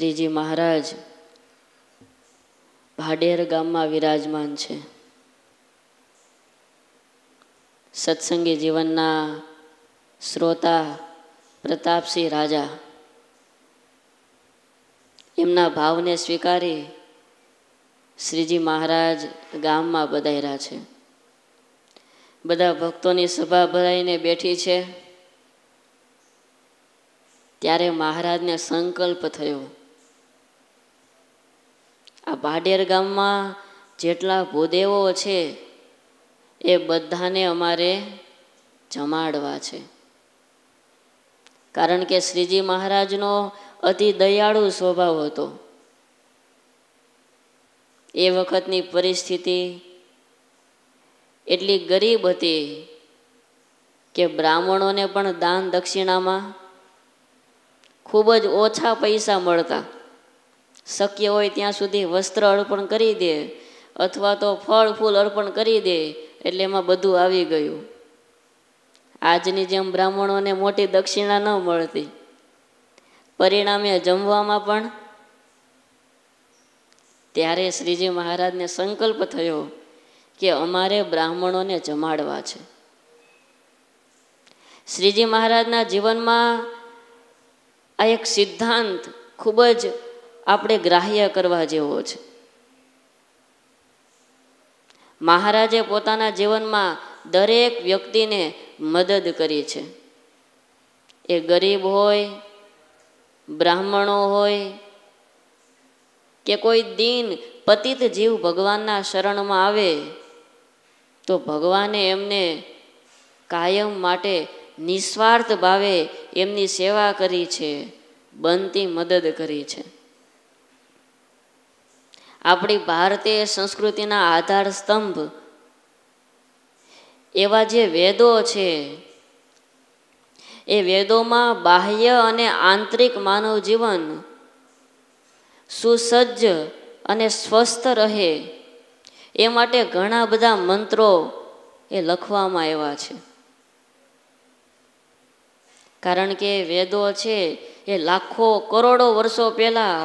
શ્રીજી મહારાજ ભાડેર ગામમાં વિરાજમાન છે. સત્સંગી જીવનના શ્રોતા પ્રતાપસિંહ રાજા એમના ભાવને સ્વીકારી શ્રીજી મહારાજ ગામમાં પધાર્યા છે. બધા ભક્તોની સભા ભરાઈને બેઠી છે. ત્યારે મહારાજને સંકલ્પ થયો, આ ભાડેર ગામમાં જેટલા ભૂદેવો છે એ બધાને અમારે જમાડવા છે. કારણ કે શ્રીજી મહારાજનો અતિ દયાળુ સ્વભાવ હતો. એ વખતની પરિસ્થિતિ એટલી ગરીબ હતી કે બ્રાહ્મણોને પણ દાન દક્ષિણામાં ખૂબ જ ઓછા પૈસા મળતા. શક્ય હોય ત્યાં સુધી વસ્ત્ર અર્પણ કરી દે અથવા તો ફળ ફૂલ અર્પણ કરી દે એટલે એમાં બધું આવી ગયું. આજની જેમ બ્રાહ્મણોને મોટી દક્ષિણા ન મળતી. પરિણામે જમવામાં પણ. ત્યારે શ્રીજી મહારાજને સંકલ્પ થયો કે અમારે બ્રાહ્મણોને જમાડવા છે. શ્રીજી મહારાજના જીવનમાં આ એક સિદ્ધાંત ખૂબ જ આપણે ગ્રાહ્ય કરવા જેવો છે. મહારાજે પોતાના જીવનમાં દરેક વ્યક્તિને મદદ કરી છે. એ ગરીબ હોય, બ્રાહ્મણો હોય કે કોઈ દીન પતિત જીવ ભગવાનના શરણમાં આવે તો ભગવાને એમને કાયમ માટે નિસ્વાર્થ ભાવે એમની સેવા કરી છે, બનતી મદદ કરી છે. આપણી ભારતીય સંસ્કૃતિના આધાર સ્તંભ એવા જે વેદો છે એ વેદોમાં બાહ્ય અને આંતરિક માનવ જીવન સુસજ્જ અને સ્વસ્થ રહે એ માટે ઘણા બધા મંત્રો એ લખવામાં આવ્યા છે. કારણ કે વેદો છે એ લાખો કરોડો વર્ષો પહેલા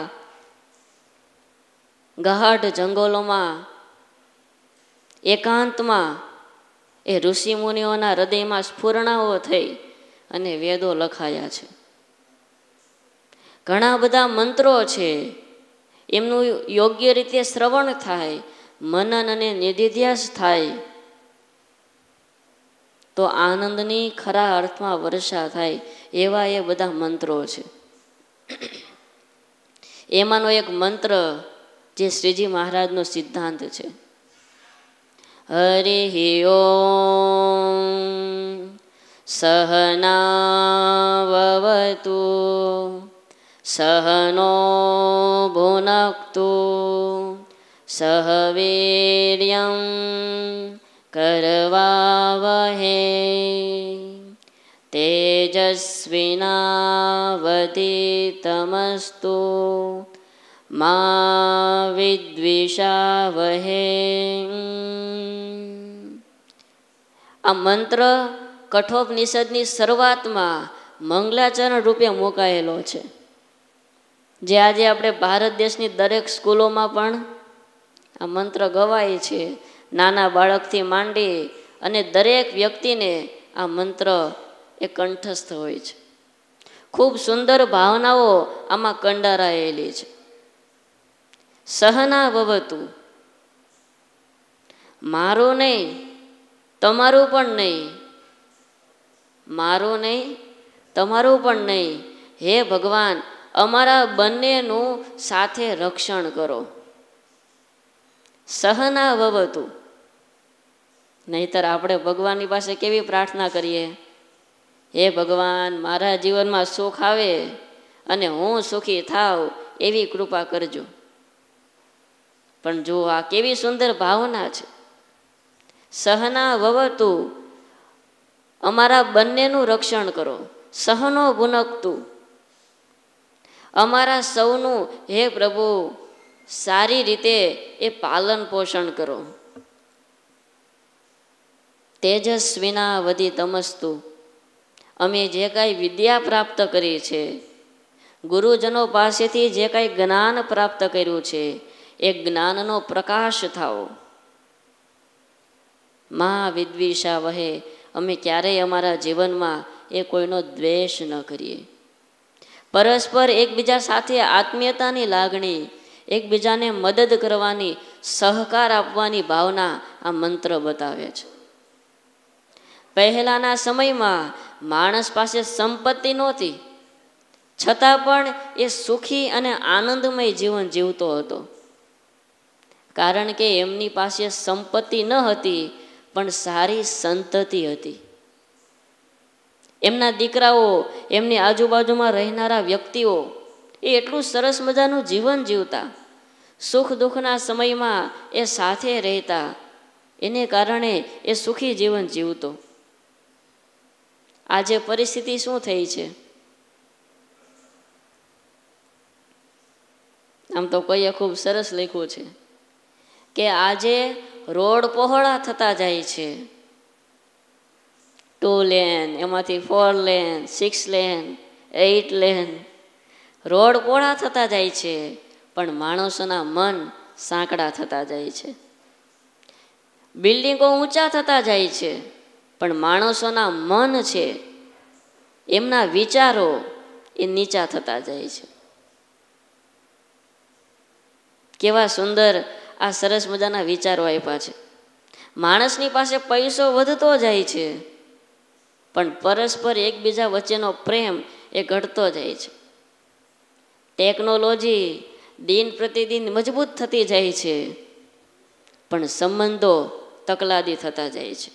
ગહાડ જંગલોમાં એકાંતમાં એ ઋષિ મુનિઓના હૃદયમાં સ્ફુરણાઓ થઈ અને વેદો લખાયા છે. ઘણા બધા મંત્રો છે, એમનું યોગ્ય રીતે શ્રવણ થાય, મનન અને નિધિધ્યાસ થાય તો આનંદની ખરા અર્થમાં વર્ષા થાય એવા એ બધા મંત્રો છે. એમાંનો એક મંત્ર જે શ્રીજી મહારાજનો સિદ્ધાંત છે, હરિ ઓમ સહનાવવતુ સહનો ભુનક્તુ સહ વીર્યં કરવાવહે તેજસ્વિનાવધીતમસ્તુ મા વિદ્વિષાવહે. આ મંત્ર કઠોપનિષદની શરૂઆતમાં મંગલાચરણ રૂપે મુકાયેલો છે, જે આજે આપણે ભારત દેશની દરેક સ્કૂલોમાં પણ આ મંત્ર ગવાય છે. નાના બાળકથી માંડી અને દરેક વ્યક્તિને આ મંત્ર એ કંઠસ્થ હોય છે. ખૂબ સુંદર ભાવનાઓ આમાં કંડારાયેલી છે. સહના ભવતુ, મારું નહીં તમારું પણ નહીં, મારું નહીં તમારું પણ નહીં, હે ભગવાન અમારા બંનેનું સાથે રક્ષણ કરો. સહના ભવતુ. નહીતર આપણે ભગવાનની પાસે કેવી પ્રાર્થના કરીએ, હે ભગવાન મારા જીવનમાં સુખ આવે અને હું સુખી થાવ એવી કૃપા કરજો. પણ જો આ કેવી સુંદર ભાવના છે, સહના ભવતુ, અમારા બંનેનું રક્ષણ કરો. સહનો ભુનક્તુ, અમારા સૌનું હે પ્રભુ સારી રીતે એ પાલન પોષણ કરો. તેજસ્વિનાવધિતમસ્તુ, અમે જે કાંઈ વિદ્યા પ્રાપ્ત કરી છે, ગુરુજનો પાસેથી જે કંઈ જ્ઞાન પ્રાપ્ત કર્યું છે એ જ્ઞાનનો પ્રકાશ થાઓ. મા વિદ્વિષા વહે, અમે ક્યારેય અમારા જીવનમાં એ કોઈનો દ્વેષ ન કરીએ. પરસ્પર એકબીજા સાથે આત્મીયતાની લાગણી, એકબીજાને મદદ કરવાની, સહકાર આપવાની ભાવના આ મંત્ર બતાવે છે. પહેલાના સમયમાં માણસ પાસે સંપત્તિ નહોતી, છતાં પણ એ સુખી અને આનંદમય જીવન જીવતો હતો. કારણ કે એમની પાસે સંપત્તિ ન હતી, પણ સારી સંતતિ હતી. એમના દીકરાઓ, એમની આજુબાજુમાં રહેનારા વ્યક્તિઓ એ એટલું સરસ મજાનું જીવન જીવતા, સુખ દુઃખના સમયમાં એ સાથે રહેતા, એને કારણે એ સુખી જીવન જીવતો. આજે પરિસ્થિતિ શું થઈ છે? આમ તો કોઈએ ખૂબ સરસ લખ્યું છે કે આજે રોડ પહોળા થતા જાય છે. 2 લેન, એમાંથી 4 લેન, 6 લેન, 8 લેન, રોડ પહોળા થતા જાય છે, પણ માણસોના મન સાંકડા થતા જાય છે. બિલ્ડિંગો ઊંચા થતા જાય છે, પણ માણસોના મન છે, એમના વિચારો એ નીચા થતા જાય છે. કેવા સુંદર આ સરસ મજાના વિચારો આપ્યા છે. માણસની પાસે પૈસો વધતો જાય છે, પણ પરસ્પર એકબીજા વચ્ચેનો પ્રેમ એ ઘટતો જાય છે. ટેકનોલોજી દિન પ્રતિદિન મજબૂત થતી જાય છે, પણ સંબંધો તકલાદી થતા જાય છે.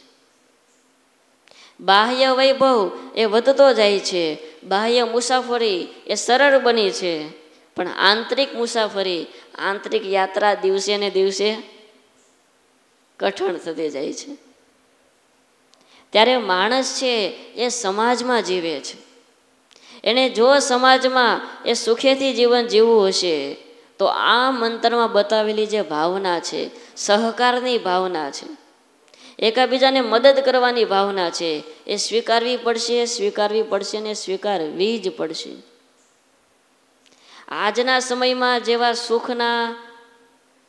બાહ્ય વૈભવ એ વધતો જાય છે, બાહ્ય મુસાફરી એ સરળ બની છે, પણ આંતરિક મુસાફરી, આંતરિક યાત્રા દિવસે ને દિવસે કઠણ થતી જાય છે. ત્યારે માણસ છે એ સમાજમાં જીવે છે. એને જો સમાજમાં એ સુખેથી જીવન જીવવું હશે તો આ મંત્રમાં બતાવેલી જે ભાવના છે, સહકારની ભાવના છે, એકાબીજાને મદદ કરવાની ભાવના છે, એ સ્વીકારવી પડશે, સ્વીકારવી પડશે ને સ્વીકારવી જ પડશે. આજના સમયમાં જેવા સુખના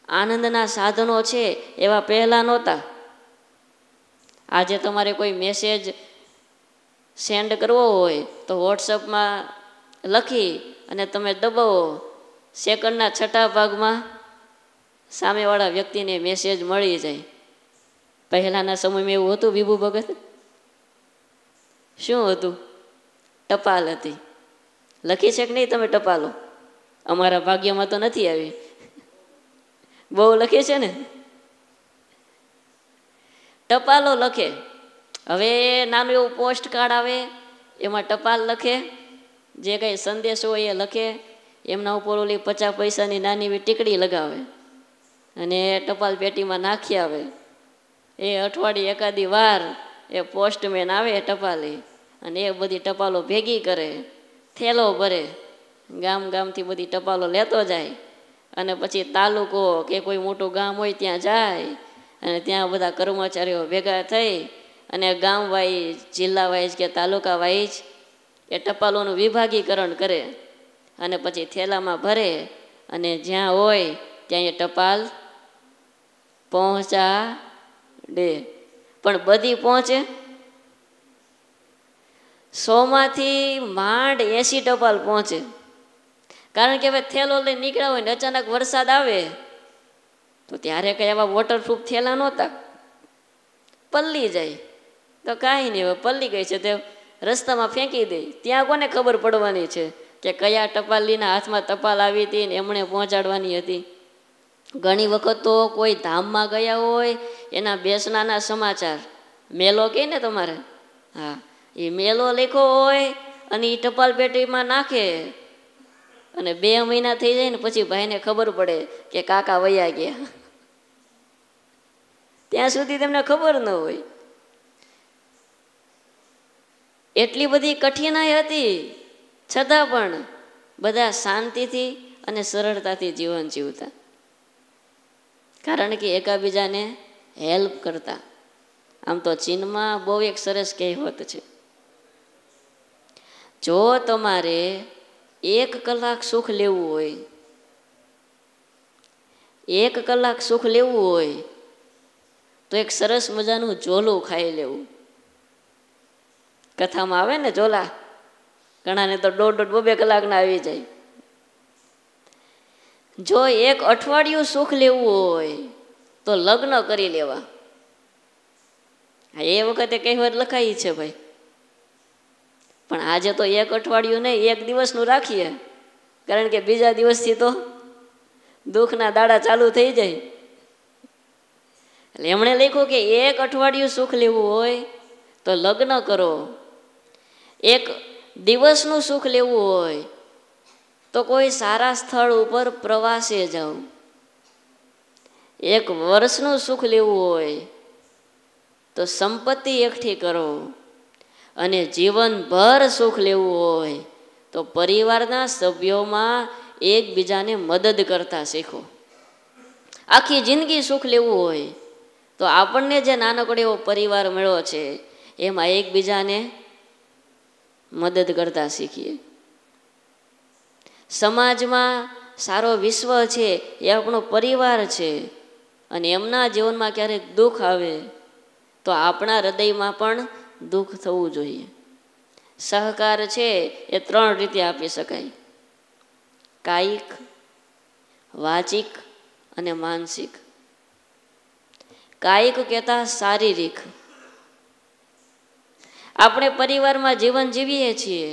આનંદના સાધનો છે એવા પહેલાં નહોતા. આજે તમારે કોઈ મેસેજ સેન્ડ કરવો હોય તો વોટ્સઅપમાં લખી અને તમે દબાવો, સેકન્ડના 6 ભાગમાં સામેવાળા વ્યક્તિને મેસેજ મળી જાય. પહેલાંના સમયમાં એવું હતું વિભુ ભગત? શું હતું? ટપાલ હતી. લખી છે કે નહીં તમે ટપાલો? અમારા ભાગ્યમાં તો નથી આવી. બહુ લખે છે ને, ટપાલો લખે. હવે નાનું એવું પોસ્ટ કાર્ડ આવે, એમાં ટપાલ લખે, જે કંઈ સંદેશો હોય એ લખે, એમના ઉપર ઓલી 50 પૈસાની નાની એવી ટીકડી લગાવે અને ટપાલ પેટીમાં નાખી આવે. એ અઠવાડિયે એકાદી વાર એ પોસ્ટમેન આવે ટપાલી અને એ બધી ટપાલો ભેગી કરે, થેલો ભરે, ગામ ગામથી બધી ટપાલો લેતો જાય અને પછી તાલુકો કે કોઈ મોટું ગામ હોય ત્યાં જાય અને ત્યાં બધા કર્મચારીઓ ભેગા થઈ અને ગામ વાઇઝ, જિલ્લા વાઇઝ કે તાલુકા વાઇઝ એ ટપાલોનું વિભાગીકરણ કરે અને પછી થેલામાં ભરે અને જ્યાં હોય ત્યાં એ ટપાલ પહોંચાડે. પણ બધી પહોંચે? 100માંથી માંડ 80 ટપાલ પહોંચે. કારણ કે હવે થેલો લઈને નીકળ્યા હોય ને અચાનક વરસાદ આવે તો ત્યારે કંઈ એવા વોટરપ્રૂફ થેલા નહોતા, પલ્લી જાય તો કાંઈ નહીં, હવે પલ્લી ગઈ છે તે રસ્તામાં ફેંકી દે. ત્યાં કોને ખબર પડવાની છે કે કયા ટપાલીના હાથમાં ટપાલ આવી હતી ને એમણે પહોંચાડવાની હતી? ઘણી વખત તો કોઈ ધામમાં ગયા હોય એના બેસનાના સમાચાર, મેલો કહે ને તમારે, હા, એ મેલો લખ્યો હોય અને એ ટપાલ પેટીમાં નાખે અને 2 મહિના થઈ જાય ને પછી ભાઈને ખબર પડે કે કાકા વયા ગયા. ત્યાં સુધી તેમને ખબર ન હોય. એટલી બધી કઠિનાઈ હતી, છતાં પણ બધા શાંતિથી અને સરળતાથી જીવન જીવતા, કારણ કે એકાબીજાને હેલ્પ કરતા. આમ તો ચીનમાં બહુ એક સરસ કહેવત છે, જો તમારે 1 કલાક સુખ લેવું હોય, 1 કલાક સુખ લેવું હોય તો એક સરસ મજાનું ઝોલું ખાઈ લેવું. કથામાં આવે ને ઝોલા, ઘણાને તો 1.5-2 કલાકના આવી જાય. જો 1 અઠવાડિયું સુખ લેવું હોય તો લગ્ન કરી લેવા. એ વખતે કહેવત લખાઈ છે ભાઈ, પણ આજે તો 1 અઠવાડિયું નહીં, 1 દિવસનું રાખીએ, કારણ કે બીજા દિવસથી તો દુઃખના દાડા ચાલુ થઈ જાય. એટલે એમણે લખ્યું કે 1 અઠવાડિયું સુખ લેવું હોય તો લગ્ન કરો, 1 દિવસનું સુખ લેવું હોય તો કોઈ સારા સ્થળ ઉપર પ્રવાસે જાઓ, 1 વર્ષનું સુખ લેવું હોય તો સંપત્તિ એકઠી કરો, અને જીવનભર સુખ લેવું હોય તો પરિવારના સભ્યોમાં એકબીજાને મદદ કરતા શીખો. આખી જિંદગી સુખ લેવું હોય તો આપણને જે નાનકડો એવો પરિવાર મળ્યો છે એમાં એકબીજાને મદદ કરતા શીખીએ. સમાજમાં સારો વિશ્વ છે એ આપણો પરિવાર છે, અને એમના જીવનમાં ક્યારેક દુઃખ આવે તો આપણા હૃદયમાં પણ દુઃખ થવું જોઈએ. સહકાર છે એ 3 રીતે આપી શકાય: કાયિક, વાચિક અને માનસિક. કાયિક કહેતા શારીરિક. આપણે પરિવારમાં જીવન જીવીએ છીએ.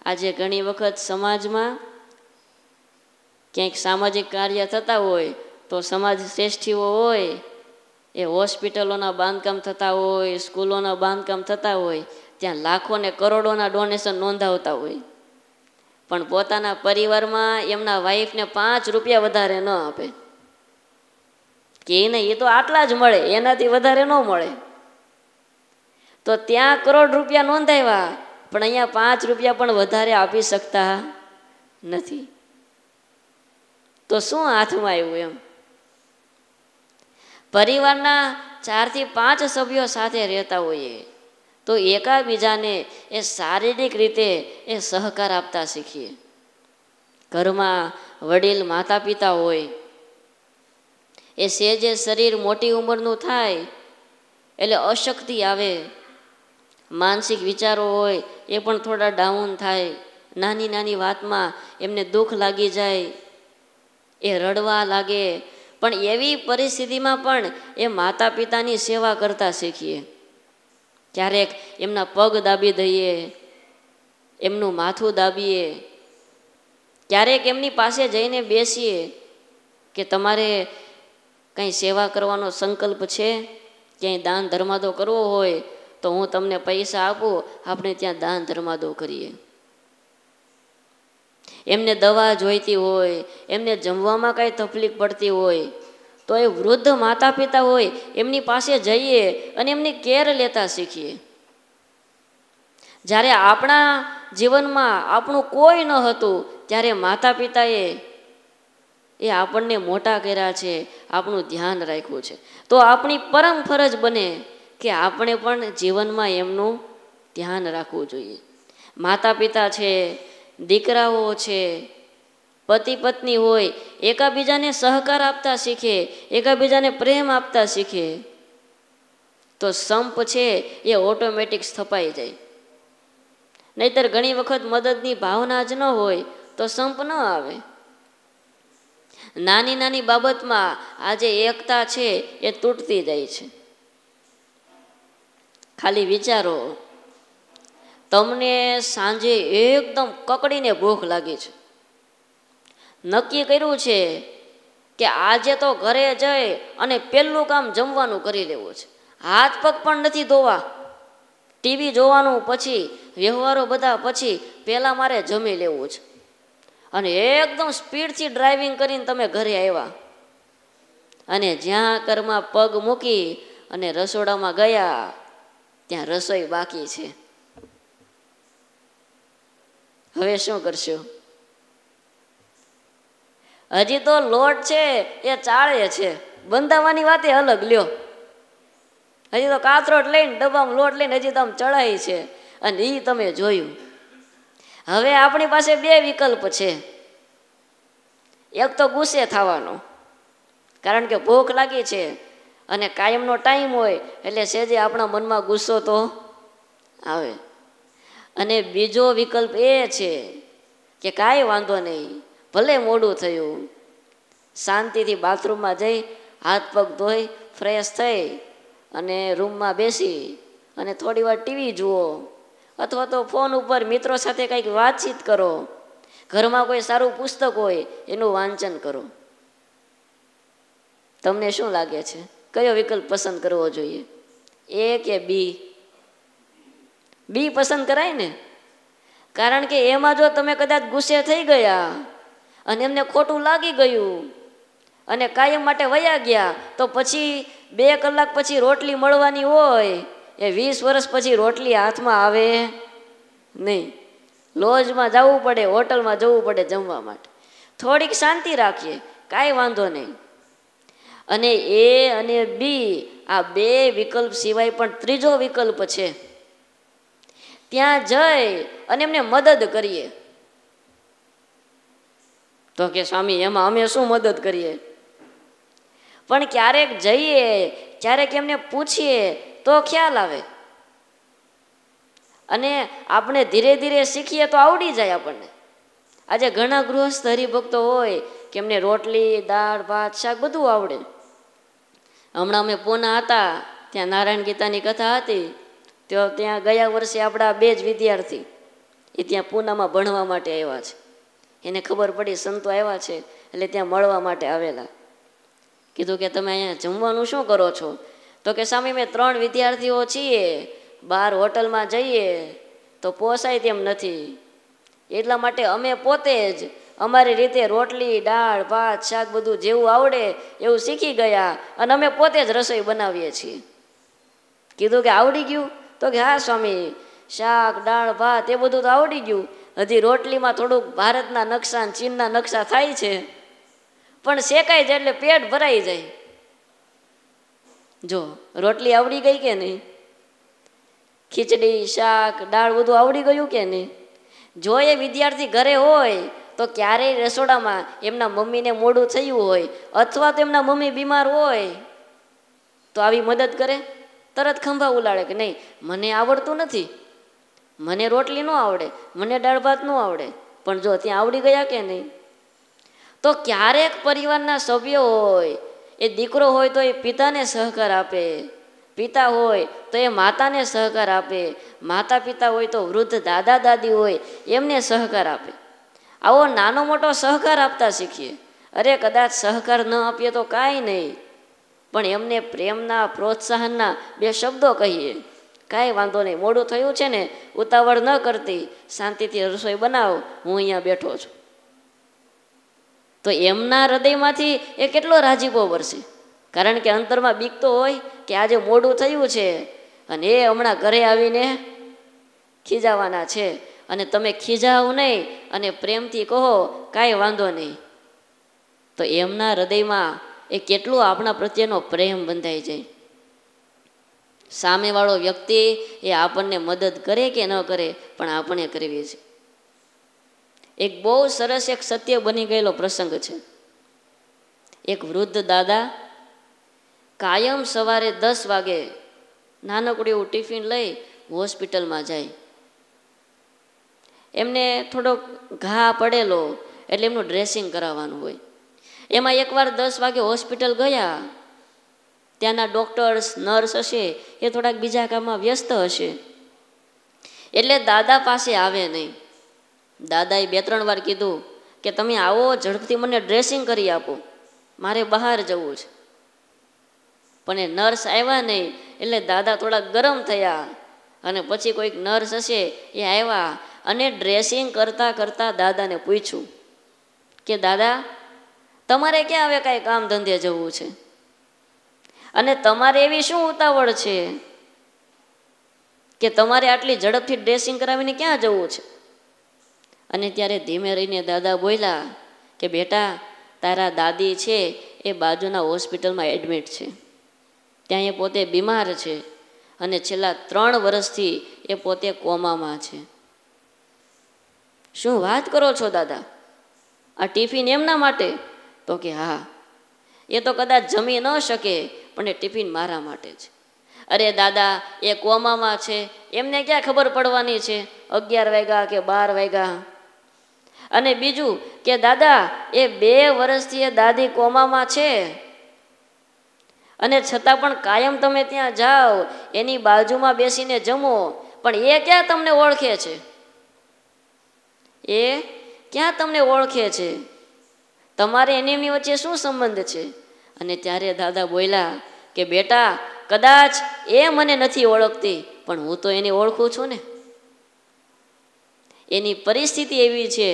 આજે ઘણી વખત સમાજમાં ક્યાંક સામાજિક કાર્ય થતા હોય તો સમાજ શ્રેષ્ઠીઓ હોય એ હોસ્પિટલોના બાંધકામ થતા હોય, સ્કૂલોના બાંધકામ થતા હોય, ત્યાં લાખો ને કરોડોના ડોનેશન નોંધાવતા હોય, પણ પોતાના પરિવારમાં એમના વાઈફને 5 રૂપિયા વધારે ન આપે કે નહીં, એ તો આટલા જ મળે, એનાથી વધારે ન મળે. તો ત્યાં કરોડ રૂપિયા નોંધાવ્યા, પણ અહીંયા 5 રૂપિયા પણ વધારે આપી શકતા નથી. તો શું હાથમાં આવ્યું એમ? પરિવારના 4 થી 5 સભ્યો સાથે રહેતા હોઈએ તો એકાબીજાને એ શારીરિક રીતે એ સહકાર આપતા શીખીએ. ઘરમાં વડીલ માતા પિતા હોય, એ સેજે શરીર મોટી ઉંમરનું થાય એટલે અશક્તિ આવે, માનસિક વિચારો હોય એ પણ થોડા ડાઉન થાય, નાની નાની વાતમાં એમને દુઃખ લાગી જાય, એ રડવા લાગે. પણ એવી પરિસ્થિતિમાં પણ એ માતા પિતાની સેવા કરતા શીખીએ. ક્યારેક એમના પગ દાબી દઈએ, એમનું માથું દાબીએ, ક્યારેક એમની પાસે જઈને બેસીએ કે તમારે કંઈ સેવા કરવાનો સંકલ્પ છે, ક્યાંય દાન ધર્માદો કરવો હોય તો હું તમને પૈસા આપું, આપણે ત્યાં દાન ધર્માદો કરીએ. એમને દવા જોઈતી હોય, એમને જમવામાં કાંઈ તકલીફ પડતી હોય તો એ વૃદ્ધ માતા પિતા હોય એમની પાસે જઈએ અને એમની કેર લેતા શીખીએ. જ્યારે આપણા જીવનમાં આપણું કોઈ ન હતું ત્યારે માતા પિતાએ એ આપણને મોટા કર્યા છે, આપણું ધ્યાન રાખ્યું છે, તો આપણી પરમ ફરજ બને કે આપણે પણ જીવનમાં એમનું ધ્યાન રાખવું જોઈએ. માતા પિતા છે, દીકરાઓ છે, પતિ પત્ની હોય, એકાબીજાને સહકાર આપતા શીખે, એકાબીજાને પ્રેમ આપતા શીખે તો સંપ છે એ ઓટોમેટિક સ્થપાઈ જાય. નહીતર ઘણી વખત મદદની ભાવના જ ન હોય તો સંપ ન આવે. નાની નાની બાબતમાં આજે એકતા છે એ તૂટતી જાય છે. ખાલી વિચારો, તમને સાંજે એકદમ કકડીને ભૂખ લાગી છે, નક્કી કર્યું છે કે આજે તો ઘરે જઈ અને પહેલું કામ જમવાનું કરી લેવું છે, હાથ પગ પણ નથી ધોવા, ટીવી જોવાનું પછી, વ્યવહારો બધા પછી, પહેલાં મારે જમી લેવું છે. અને એકદમ સ્પીડથી ડ્રાઇવિંગ કરીને તમે ઘરે આવ્યા અને જ્યાં ઘરમાં પગ મૂકી અને રસોડામાં ગયા ત્યાં રસોઈ બાકી છે. હવે શું કરશો? હજી તો લોટ છે એ ચાળે છે, બંધાવવાની વાતે અલગ લ્યો. હજી તો કાથરોટ લઈને ડબ્બામાં લોટ લઈને હજી તમે ચડાય છે અને એ તમે જોયું. હવે આપણી પાસે બે વિકલ્પ છે. એક તો ગુસ્સે થવાનો, કારણ કે ભૂખ લાગી છે અને કાયમનો ટાઈમ હોય એટલે સેજે આપણા મનમાં ગુસ્સો તો આવે. અને બીજો વિકલ્પ એ છે કે કાંઈ વાંધો નહીં, ભલે મોડું થયું, શાંતિથી બાથરૂમમાં જઈ હાથ પગ ધોઈ ફ્રેશ થઈ અને રૂમમાં બેસી અને થોડી વાર ટીવી જુઓ અથવા તો ફોન ઉપર મિત્રો સાથે કંઈક વાતચીત કરો. ઘરમાં કોઈ સારું પુસ્તક હોય એનું વાંચન કરો. તમને શું લાગે છે, કયો વિકલ્પ પસંદ કરવો જોઈએ? એ કે બી? બી પસંદ કરાય ને, કારણ કે એમાં જો તમે કદાચ ગુસ્સે થઈ ગયા અને એમને ખોટું લાગી ગયું અને કાયમ માટે વયા ગયા તો પછી 2 કલાક પછી રોટલી મળવાની હોય એ 20 વર્ષ પછી રોટલી હાથમાં આવે નહીં. લોજમાં જવું પડે, હોટલમાં જવું પડે જમવા માટે. થોડીક શાંતિ રાખીએ, કાંઈ વાંધો નહીં. અને એ અને બી આ બે વિકલ્પ સિવાય પણ ત્રીજો વિકલ્પ છે. ત્યાં જઈ અને એમને મદદ કરીએ. તો કે સ્વામી એમાં અમે શું મદદ કરીએ? પણ ક્યારેક જઈએ, ક્યારેક એમને પૂછીએ તો ખ્યાલ આવે અને આપણે ધીરે ધીરે શીખીએ તો આવડી જાય આપણને. આજે ઘણા ગૃહસ્થ હરિભક્તો હોય કે એમને રોટલી, દાળ, ભાત, શાક બધું આવડે. હમણાં અમે પૂના હતા, ત્યાં નારાયણ ગીતાની કથા હતી. તો ત્યાં ગયા વર્ષે આપણા 2 જ વિદ્યાર્થી એ ત્યાં પૂનામાં ભણવા માટે આવ્યા છે. એને ખબર પડી સંતો આવ્યા છે એટલે ત્યાં મળવા માટે આવેલા. કીધું કે તમે અહીંયા જમવાનું શું કરો છો? તો કે સામે મેં 3 વિદ્યાર્થીઓ છીએ, બહાર હોટલમાં જઈએ તો પોસાય તેમ નથી, એટલા માટે અમે પોતે જ અમારી રીતે રોટલી, દાળ, ભાત, શાક બધું જેવું આવડે એવું શીખી ગયા અને અમે પોતે જ રસોઈ બનાવીએ છીએ. કીધું કે આવડી ગયું? તો કે હા સ્વામી, શાક, દાળ, ભાત એ બધું તો આવડી ગયું, હજી રોટલીમાં થોડુંક ભારતના નકશા, ચીનના નકશા થાય છે, પણ શેકાઈ જાય એટલે પેટ ભરાઈ જાય. જો રોટલી આવડી ગઈ કે નહીં? ખીચડી, શાક, દાળ બધું આવડી ગયું કે નહીં? જો એ વિદ્યાર્થી ઘરે હોય તો ક્યારેય રસોડામાં એમના મમ્મીને મોડું થયું હોય અથવા તો એમના મમ્મી બીમાર હોય તો આવી મદદ કરે? તરત ખંભા ઉલાડે કે નહીં મને આવડતું નથી, મને રોટલી ન આવડે, મને દાળ ભાત ન આવડે. પણ જો ત્યાં આવડી ગયા કે નહીં? તો ક્યારેક પરિવારના સભ્યો હોય, એ દીકરો હોય તો એ પિતાને સહકાર આપે, પિતા હોય તો એ માતાને સહકાર આપે, માતા પિતા હોય તો વૃદ્ધ દાદા દાદી હોય એમને સહકાર આપે. આવો નાનો મોટો સહકાર આપતા શીખીએ. અરે કદાચ સહકાર ન આપીએ તો કાંઈ નહીં, પણ એમને પ્રેમના, પ્રોત્સાહનના 2 શબ્દો કહીએ. કાંઈ વાંધો નહીં, મોડું થયું છે ને, ઉતાવળ ન કરતી, શાંતિથી રસોઈ બનાવ, હું અહીંયા બેઠો છું. તો એમના હૃદયમાંથી એ કેટલો રાજીપો વરસે, કારણ કે અંતરમાં બીક તો હોય કે આજે મોડું થયું છે અને એ હમણાં ઘરે આવીને ખીજાવાના છે. અને તમે ખીજાવ નહીં અને પ્રેમથી કહો કાંઈ વાંધો નહીં, તો એમના હૃદયમાં એ કેટલો આપણા પ્રત્યેનો પ્રેમ બંધાઈ જાય. સામેવાળો વ્યક્તિ એ આપણને મદદ કરે કે ન કરે, પણ આપણે કરવી છે. એક બહુ સરસ એક સત્ય બની ગયેલો પ્રસંગ છે. એક વૃદ્ધ દાદા કાયમ સવારે 10 વાગે નાનકડું એવું ટિફિન લઈ હોસ્પિટલમાં જાય. એમને થોડોક ઘા પડેલો એટલે એમનું ડ્રેસિંગ કરાવવાનું હોય. એમાં એકવાર 10 વાગે હોસ્પિટલ ગયા, ત્યાંના ડૉક્ટર્સ, નર્સ હશે એ થોડાક બીજા કામમાં વ્યસ્ત હશે એટલે દાદા પાસે આવે નહીં. દાદાએ 2-3 વાર કીધું કે તમે આવો, ઝડપથી મને ડ્રેસિંગ કરી આપો, મારે બહાર જવું છે. પણ એ નર્સ આવ્યા નહીં એટલે દાદા થોડા ગરમ થયા અને પછી કોઈક નર્સ હશે એ આવ્યા અને ડ્રેસિંગ કરતાં કરતાં દાદાને પૂછ્યું કે દાદા તમારે ક્યાં હવે કાંઈ કામ ધંધે જવું છે અને તમારે એવી શું ઉતાવળ છે કે તમારે આટલી ઝડપથી ડ્રેસિંગ કરાવીને ક્યાં જવું છે? અને ત્યારે ધીમે રહીને દાદા બોલ્યા કે બેટા, તારા દાદી છે એ બાજુના હોસ્પિટલમાં એડમિટ છે, ત્યાં એ પોતે બીમાર છે અને છેલ્લા 3 વર્ષથી એ પોતે કોમામાં છે. શું વાત કરો છો દાદા, આ ટિફિન એમના માટે? તો કે હા, એ તો કદાચ જમી ન શકે પણ એ ટિફિન મારા માટે છે. અરે દાદા, એ કોમામાં છે, એમને ક્યાં ખબર પડવાની છે 11 વાગ્યા કે 12 વાગ્યા? અને બીજું કે દાદા, એ 2 વર્ષથી એ દાદી કોમામાં છે અને છતાં પણ કાયમ તમે ત્યાં જાઓ, એની બાજુમાં બેસીને જમો, પણ એ ક્યાં તમને ઓળખે છે? એ ક્યાં તમને ઓળખે છે? તમારે એની વચ્ચે શું સંબંધ છે? અને ત્યારે દાદા બોલ્યા કે બેટા, કદાચ એ મને નથી ઓળખતી પણ હું તો એને ઓળખું છું ને. એની પરિસ્થિતિ એવી છે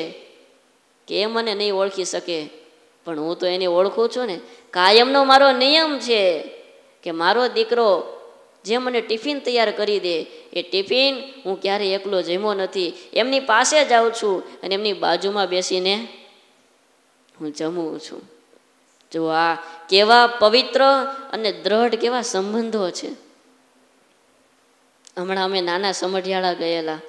કે એ મને નહીં ઓળખી શકે પણ હું તો એને ઓળખું છું ને. કાયમનો મારો નિયમ છે કે મારો દીકરો જે મને ટિફિન તૈયાર કરી દે, એ ટિફિન હું ક્યારેય એકલો જમ્યો નથી, એમની પાસે જાઉં છું અને એમની બાજુમાં બેસીને હું જમું છું. જો આ કેવા પવિત્ર અને દ્રઢ કેવા સંબંધો છે. હમણાં અમે નાના સમઢિયાળા ગયેલા,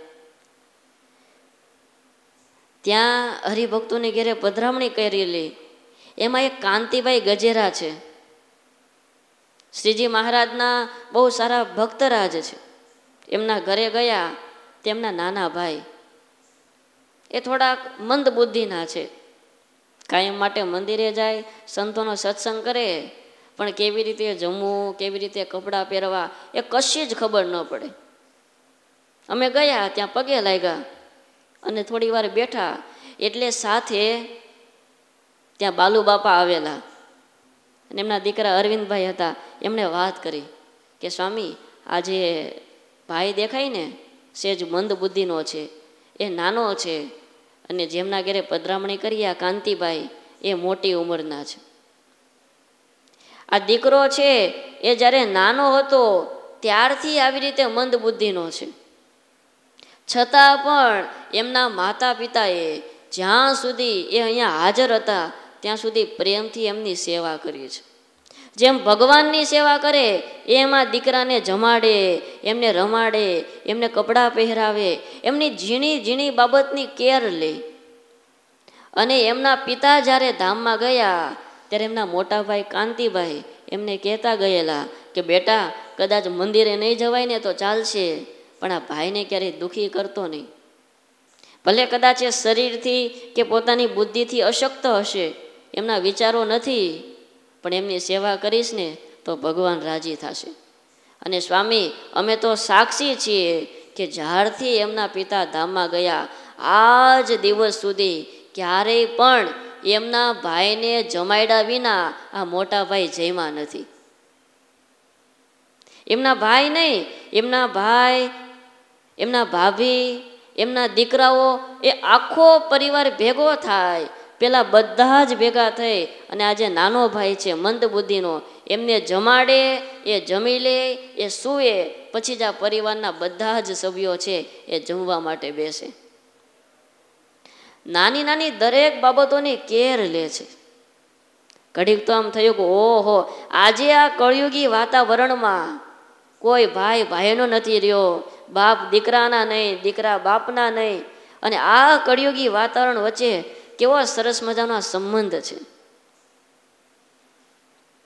ત્યાં હરિભક્તોની ઘેરે પધરામણી કરેલી. એમાં એક કાંતિભાઈ ગજેરા છે, શ્રીજી મહારાજના બહુ સારા ભક્તરાજ છે. એમના ઘરે ગયા, તેમના નાના ભાઈ એ થોડાક મંદ બુદ્ધિના છે. કાયમ માટે મંદિરે જાય, સંતોનો સત્સંગ કરે, પણ કેવી રીતે જમવું, કેવી રીતે કપડાં પહેરવા, એ કશી જ ખબર ન પડે. અમે ગયા ત્યાં પગે લાગ્યા અને થોડી વાર બેઠા એટલે સાથે ત્યાં બાલુ બાપા આવેલા અને એમના દીકરા અરવિંદભાઈ હતા. એમણે વાત કરી કે સ્વામી, આજે ભાઈ દેખાય ને સેજ મંદ બુદ્ધિનો છે, એ નાનો છે, અને જેમના ઘરે પધરામણી કરી આ કાંતિભાઈ એ મોટી ઉંમરના છે. આ દીકરો છે એ જ્યારે નાનો હતો ત્યારથી આવી રીતે મંદ બુદ્ધિનો છે, છતાં પણ એમના માતા પિતાએ જ્યાં સુધી એ અહીંયા હાજર હતા ત્યાં સુધી પ્રેમથી એમની સેવા કરી છે. જેમ ભગવાનની સેવા કરે એમાં દીકરાને જમાડે, એમને રમાડે, એમને કપડાં પહેરાવે, એમની ઝીણી ઝીણી બાબતની કેર લે. અને એમના પિતા જ્યારે ધામમાં ગયા ત્યારે એમના મોટા ભાઈ કાંતિભાઈ એમને કહેતા ગયેલા કે બેટા, કદાચ મંદિરે નહીં જવાય ને તો ચાલશે, પણ આ ભાઈને ક્યારેય દુઃખી કરતો નહીં. ભલે કદાચ એ શરીરથી કે પોતાની બુદ્ધિથી અશક્ત હશે, એમના વિચારો નથી, પણ એમની સેવા કરીશ ને તો ભગવાન રાજી થશે. અને સ્વામી, અમે તો સાક્ષી છીએ કે જ્યારથી એમના પિતા ધામમાં ગયા આજ દિવસ સુધી ક્યારેય પણ એમના ભાઈને જમાડ્યા વિના આ મોટા ભાઈ જમ્યા નથી. એમના ભાઈ નહીં, એમના ભાઈ, એમના ભાભી, એમના દીકરાઓ, એ આખો પરિવાર ભેગો થાય, પેલા બધા જ ભેગા થઈ અને આજે નાનો ભાઈ છે મંદ બુદ્ધિનો, એમને જમાડે, એ જમી લે, એ સૂવે, પછી જ આ પરિવારના બધા જ સભ્યો છે એ જમવા માટે બેસે. નાની નાની દરેક બાબતોની કેર લે છે. ઘડીક તો આમ થયું કે ઓહો, આજે આ કળયુગી વાતાવરણમાં કોઈ ભાઈ ભાઈનો નથી રહ્યો, બાપ દીકરાના નહીં, દીકરા બાપના નહીં, અને આ કળયુગી વાતાવરણ વચ્ચે કેવો સરસ મજાનો સંબંધ છે.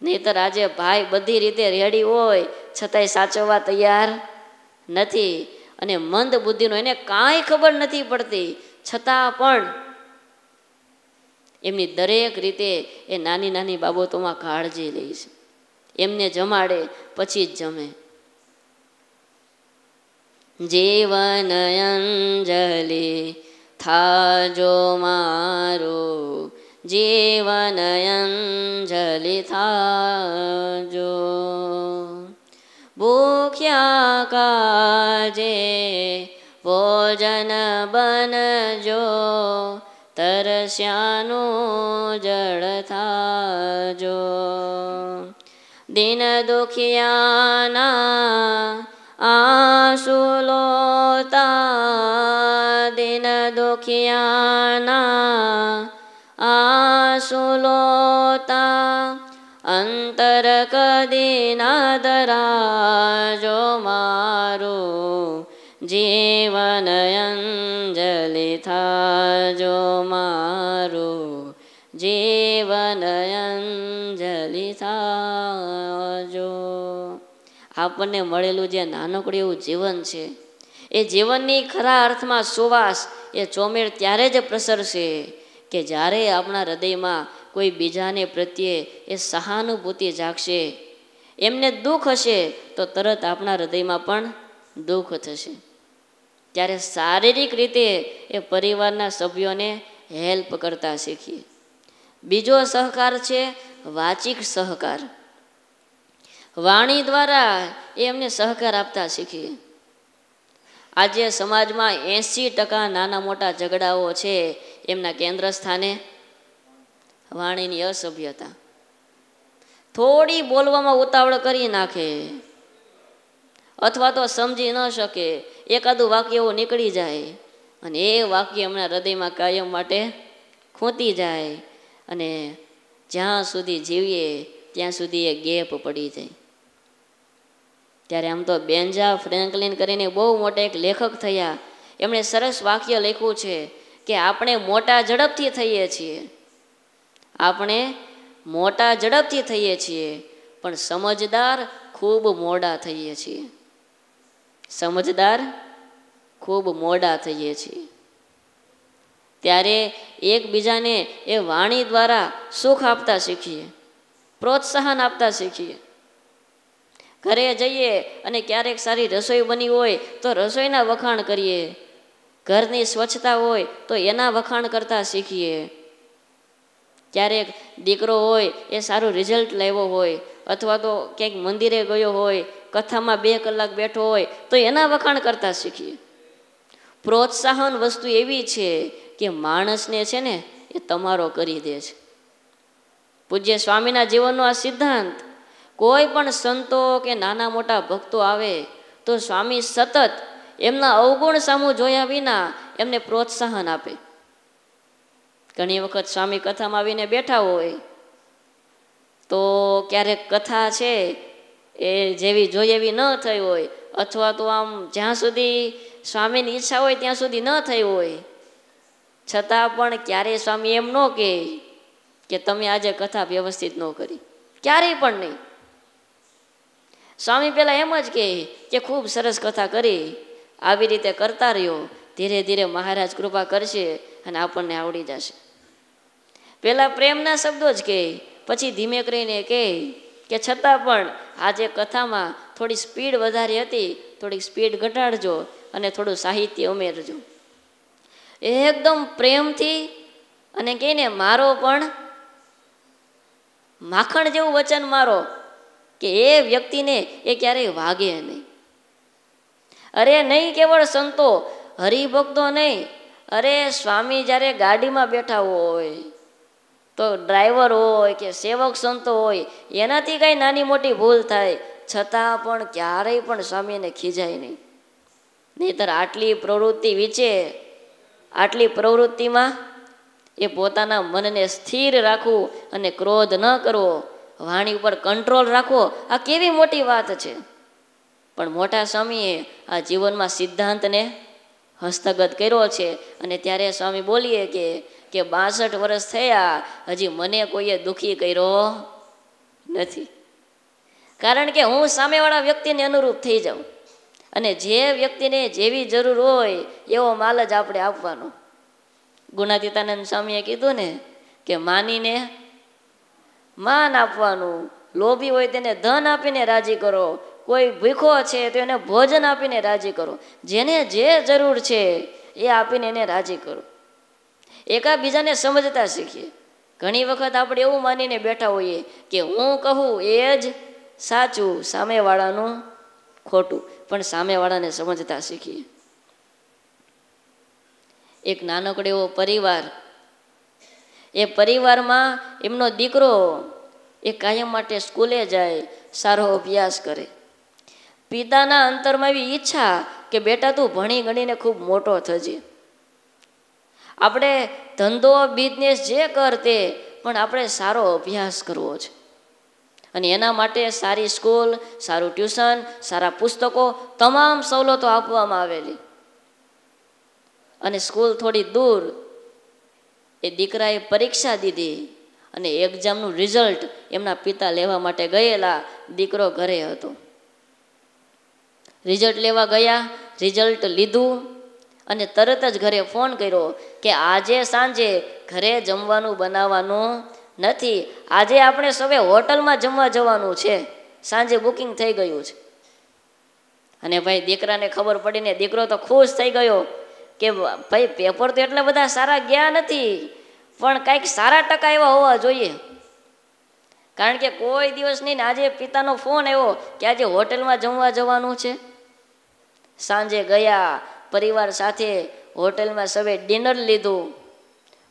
નહીતર આજે ભાઈ બધી રીતે રેડી હોય છતાંય સાચવવા તૈયાર નથી. અને મંદ બુદ્ધિનો એને કાંઈ ખબર નથી પડતી, છતાં પણ એમની દરેક રીતે એ નાની નાની બાબતોમાં કાળજી લે છે. એમને જમાડે પછી જ જમે. જીવન અંજલિ થાજો મારો, જીવન અંજલિ થાજો, ભૂખ્યા કાજે ભોજન બનજો, તરસ્યાનું જળ થાજો, દિન દુખિયાના આંસુ લોતા, દિન દુખિયાના આંસુ લોતા, અંતર કદી ના ધરાજો મારું, જીવન અંજલિ થાજો મારું, જીવન અંજલિ થાજો. આપણને મળેલું જે નાનકડું એવું જીવન છે, એ જીવનની ખરા અર્થમાં સુવાસ એ ચોમેર ત્યારે જ પ્રસરશે કે જ્યારે આપણા હૃદયમાં કોઈ બીજાને પ્રત્યે એ સહાનુભૂતિ જાગશે. એમને દુઃખ હશે તો તરત આપણા હૃદયમાં પણ દુઃખ થશે. ત્યારે શારીરિક રીતે એ પરિવારના સભ્યોને હેલ્પ કરતા શીખીએ. બીજો સહકાર છે વાચિક સહકાર. વાણી દ્વારા એ એમને સહકાર આપતા શીખીએ. આજે સમાજમાં 80% નાના મોટા ઝઘડાઓ છે એમના કેન્દ્ર સ્થાને વાણીની અસભ્યતા. થોડી બોલવામાં ઉતાવળ કરી નાખે, અથવા તો સમજી ન શકે, એકાદું વાક્ય એવું નીકળી જાય અને એ વાક્ય એમના હૃદયમાં કાયમ માટે ખૂંતી જાય અને જ્યાં સુધી જીવીએ ત્યાં સુધી એ ગેપ પડી જાય. ત્યારે આમ તો બેન્જા ફ્રેન્કલિન કરીને બહુ મોટા એક લેખક થયા. એમણે સરસ વાક્ય લખ્યું છે કે આપણે મોટા ઝડપથી થઈએ છીએ, આપણે મોટા ઝડપથી થઈએ છીએ, પણ સમજદાર ખૂબ મોડા થઈએ છીએ. સમજદાર ખૂબ મોડા થઈએ છીએ. ત્યારે એકબીજાને એ વાણી દ્વારા સુખ આપતા શીખીએ, પ્રોત્સાહન આપતા શીખીએ. ઘરે જઈએ અને ક્યારેક સારી રસોઈ બની હોય તો રસોઈના વખાણ કરીએ, ઘરની સ્વચ્છતા હોય તો એના વખાણ કરતા શીખીએ. ક્યારેક દીકરો હોય એ સારું રિઝલ્ટ લાવ્યો હોય, અથવા તો ક્યાંક મંદિરે ગયો હોય, કથામાં 2 કલાક બેઠો હોય તો એના વખાણ કરતા શીખીએ. પ્રોત્સાહન વસ્તુ એવી છે કે માણસને છે ને એ તમારો કરી દે છે. પૂજ્ય સ્વામીના જીવનનો આ સિદ્ધાંત, કોઈ પણ સંતો કે નાના મોટા ભક્તો આવે તો સ્વામી સતત એમના અવગુણ સામું જોયા વિના એમને પ્રોત્સાહન આપે. ઘણી વખત સ્વામી કથામાં આવીને બેઠા હોય તો ક્યારેક કથા છે એ જેવી જોઈએ એવી ન થઈ હોય, અથવા તો આમ જ્યાં સુધી સ્વામીની ઈચ્છા હોય ત્યાં સુધી ન થઈ હોય, છતાં પણ ક્યારેય સ્વામી એમ ન કહે કે તમે આજે કથા વ્યવસ્થિત ન કરી, ક્યારેય પણ નહીં. સ્વામી પહેલાં એમ જ કહે કે ખૂબ સરસ કથા કરી, આવી રીતે કરતા રહ્યો, ધીરે ધીરે મહારાજ કૃપા કરશે અને આપણને આવડી જશે. પહેલાં પ્રેમના શબ્દો જ કહે, પછી ધીમે કરીને કહે કે છતાં પણ આજે કથામાં થોડી સ્પીડ વધારે હતી, થોડીક સ્પીડ ઘટાડજો અને થોડું સાહિત્ય ઉમેરજો. એકદમ પ્રેમથી અને કહીને મારો પણ માખણ જેવું વચન મારો કે એ વ્યક્તિને એ ક્યારેય વાગે નહીં. અરે નહીં કેવળ સંતો હરિભક્તો નહીં, અરે સ્વામી જ્યારે ગાડીમાં બેઠા હોય તો ડ્રાઈવર હોય કે સેવક સંતો હોય, એનાથી કાંઈ નાની મોટી ભૂલ થાય છતાં પણ ક્યારેય પણ સ્વામીને ખીજાય નહીં. નહીંતર આટલી પ્રવૃત્તિ વિચે, આટલી પ્રવૃત્તિમાં એ પોતાના મનને સ્થિર રાખવું અને ક્રોધ ન કરવો, વાણી ઉપર કંટ્રોલ રાખવો, આ કેવી મોટી વાત છે. પણ મોટા સ્વામીએ આ જીવનમાં સિદ્ધાંતને હસ્તગત કર્યો છે. અને ત્યારે સ્વામી બોલીએ કે 62 વર્ષ થયા, હજી મને કોઈએ દુઃખી કર્યો નથી. કારણ કે હું સામેવાળા વ્યક્તિને અનુરૂપ થઈ જાઉં અને જે વ્યક્તિને જેવી જરૂર હોય એવો માલ જ આપણે આપવાનો. ગુણાતીતાનંદ સ્વામીએ કીધું ને કે માનીને માન આપવાનું, લોભી હોય તેને ધન આપીને રાજી કરો, કોઈ ભૂખો છે તો એને ભોજન આપીને રાજી કરો, જેને જે જરૂર છે એ આપીને એને રાજી કરો. એકાબીજાને સમજતા શીખીએ. ઘણી વખત આપણે એવું માનીને બેઠા હોઈએ કે હું કહું એ જ સાચું, સામેવાળાનું ખોટું, પણ સામેવાળાને સમજતા શીખીએ. એક નાનકડો એવો પરિવાર, એ પરિવારમાં એમનો દીકરો એ કાયમ માટે સ્કૂલે જાય, સારો અભ્યાસ કરે. પિતાના અંતરમાં એવી ઈચ્છા કે બેટા તું ભણી ગણીને ખૂબ મોટો થજે, આપણે ધંધો બિઝનેસ જે કરતે પણ આપણે સારો અભ્યાસ કરવો છે. અને એના માટે સારી સ્કૂલ, સારું ટ્યુશન, સારા પુસ્તકો, તમામ સવલતો આપવામાં આવેલી. અને સ્કૂલ થોડી દૂર, એ દીકરાએ પરીક્ષા દીધી અને એક્ઝામનું રિઝલ્ટ એમના પિતા લેવા માટે ગયેલા. દીકરો ઘરે હતો. રિઝલ્ટ લેવા ગયા, રિઝલ્ટ લીધું અને તરત જ ઘરે ફોન કર્યો કે આજે સાંજે ઘરે જમવાનું બનાવવાનું નથી, આજે આપણે સૌએ હોટલમાં જમવા જવાનું છે, સાંજે બુકિંગ થઈ ગયું છે. અને ભાઈ દીકરાને ખબર પડીને દીકરો તો ખુશ થઈ ગયો કે ભાઈ પેપર તો એટલા બધા સારા ગયા નથી, પણ કંઈક સારા ટકા એવા હોવા જોઈએ. કારણ કે કોઈ દિવસ નહીં, આજે પિતાનો ફોન આવ્યો કે આજે હોટલમાં જમવા જવાનું છે. સાંજે ગયા, પરિવાર સાથે હોટલમાં સવે ડિનર લીધું.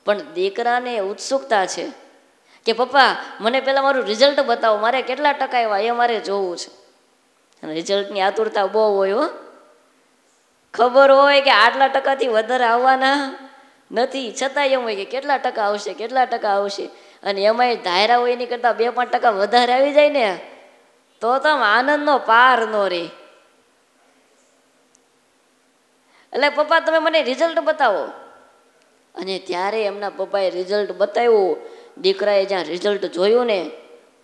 પણ દીકરાને ઉત્સુકતા છે કે પપ્પા મને પહેલાં મારું રિઝલ્ટ બતાવો, મારે કેટલા ટકા આવ્યા એ મારે જોવું છે. અને રિઝલ્ટની આતુરતા બહુ હોય હો. ખબર હોય કે આટલા ટકાથી વધારે આવવાના નથી, છતાં એમ હોય કે કેટલા ટકા આવશે, કેટલા ટકા આવશે. અને એમાંય ધાયરા હોય એની કરતાં 2-5% વધારે આવી જાય ને તો આનંદનો પાર ન રહે. એટલે પપ્પા તમે મને રિઝલ્ટ બતાવો. અને ત્યારે એમના પપ્પાએ રિઝલ્ટ બતાવ્યું. દીકરાએ જ્યાં રિઝલ્ટ જોયું ને,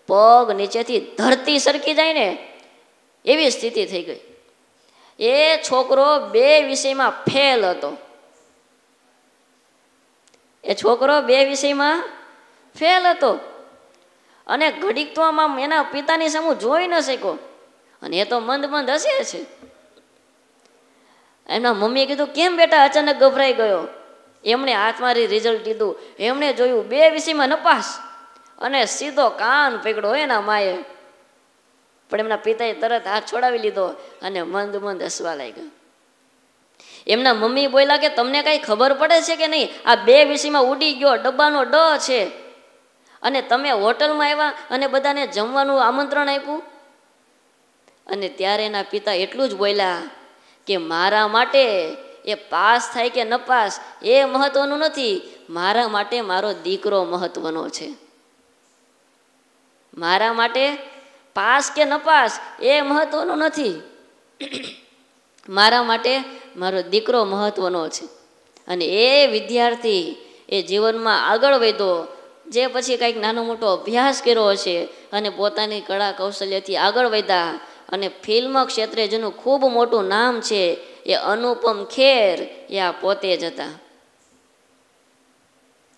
પગ નીચેથી ધરતી સરકી જાય ને એવી સ્થિતિ થઈ ગઈ. એ છોકરો 2 વિષયમાં ફેલ હતો. એ છોકરો 2 વિષયમાં ફેલ હતો. અને ઘડીક તો આમ એના પિતાની સામે જોઈ ન શક્યો. અને એ તો મંદ મંદ હસે છે. એમના મમ્મીએ કીધું કેમ બેટા અચાનક ગભરાઈ ગયો? એમણે હાથમાંથી રિઝલ્ટ લીધું, એમણે જોયું 2 વિષયમાં નપાસ અને સીધો કાન પકડ્યો એના માએ. પણ એમના પિતાએ તરત હાથ છોડાવી લીધો અને મંદ મંદ હસવા લાગ્યા. એમના મમ્મી બોલ્યા કે તમને કાંઈ ખબર પડે છે કે નહીં? આ 2 વિષયમાં ઉડી ગયો, ડબ્બાનો ડ છે, અને તમે હોટલમાં આવ્યા અને બધાને જમવાનું આમંત્રણ આપ્યું. અને ત્યારે એના પિતા એટલું જ બોલ્યા કે મારા માટે એ પાસ થાય કે ન પાસ એ મહત્વનું નથી, મારા માટે મારો દીકરો મહત્વનો છે. મારા માટે પાસ કે ન પાસ એ મહત્વનું નથી, મારા માટે મારો દીકરો મહત્વનો છે. અને એ વિદ્યાર્થી એ જીવનમાં આગળ વધ્યો, જે પછી કંઈક નાનો મોટો અભ્યાસ કર્યો હશે અને પોતાની કળા કૌશલ્યથી આગળ વધ્યા. અને ફિલ્મ ક્ષેત્રે જેનું ખૂબ મોટું નામ છે એ અનુપમ ખેર એ આ પોતે જ હતા.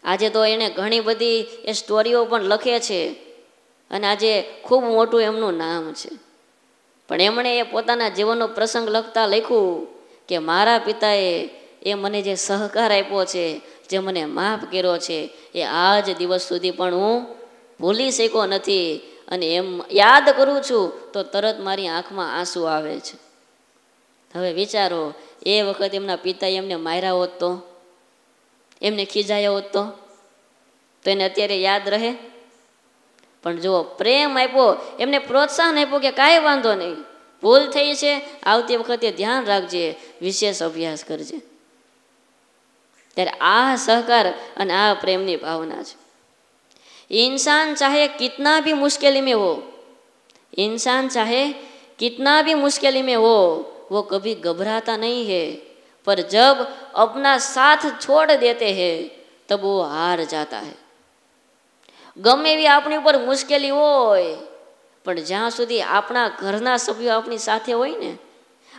આજે તો એણે ઘણી બધી એ સ્ટોરીઓ પણ લખે છે અને આજે ખૂબ મોટું એમનું નામ છે. પણ એમણે એ પોતાના જીવનનો પ્રસંગ લખતા લખ્યું કે મારા પિતાએ એ મને જે સહકાર આપ્યો છે, જે મને માફ કર્યો છે, એ આજ દિવસ સુધી પણ હું ભૂલી શક્યો નથી. અને એમ યાદ કરું છું તો તરત મારી આંખમાં આંસુ આવે છે. હવે વિચારો, એ વખત એમના પિતાએ એમને માર્યા હોત તો, એમને ખીજાયા હોત તો એને અત્યારે યાદ રહે? પણ જો પ્રેમ આપ્યો, એમને પ્રોત્સાહન આપ્યો કે કાંઈ વાંધો નહીં, ભૂલ થઈ છે, આવતી વખતે ધ્યાન રાખજે, વિશેષ અભ્યાસ કરજે. ત્યારે આ સહકાર અને આ પ્રેમની ભાવના છે. इंसान चाहे कितना भी मुश्किल में हो, इंसान चाहे कितना भी मुश्किल में हो, वो कभी घबराता नहीं है, पर जब अपना साथ छोड़ देते हैं तब वो हार जाता है. ગમે એવી આપણી ઉપર મુશ્કેલી હોય, પણ જ્યાં સુધી આપણા ઘરના સભ્યો આપણી સાથે હોય ને,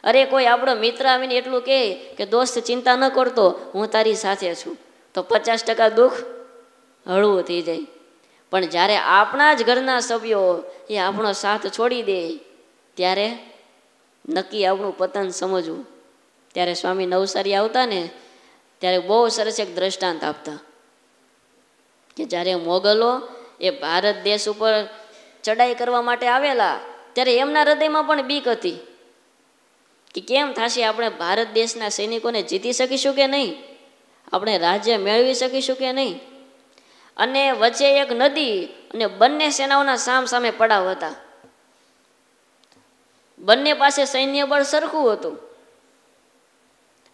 અરે કોઈ આપણો મિત્ર આવીને એટલું કહે કે દોસ્ત ચિંતા ન કરતો, હું તારી સાથે છું, તો 50% દુઃખ હળવું થઈ જાય. પણ જ્યારે આપણા જ ઘરના સભ્યો એ આપણો સાથ છોડી દે ત્યારે નક્કી આપણું પતન સમજવું. ત્યારે સ્વામી નવસારી આવતા ને ત્યારે બહુ સરસ એક દ્રષ્ટાંત આપતા કે જ્યારે મોગલો એ ભારત દેશ ઉપર ચડાઈ કરવા માટે આવેલા, ત્યારે એમના હૃદયમાં પણ બીક હતી કે કેમ થશે, આપણે ભારત દેશના સૈનિકોને જીતી શકીશું કે નહીં, આપણે રાજ્ય મેળવી શકીશું કે નહીં. અને વચ્ચે એક નદી અને બંને સેનાઓના સામ સામે પડાવ હતા. બંને પાસે સૈન્ય બળ સરખું હતું.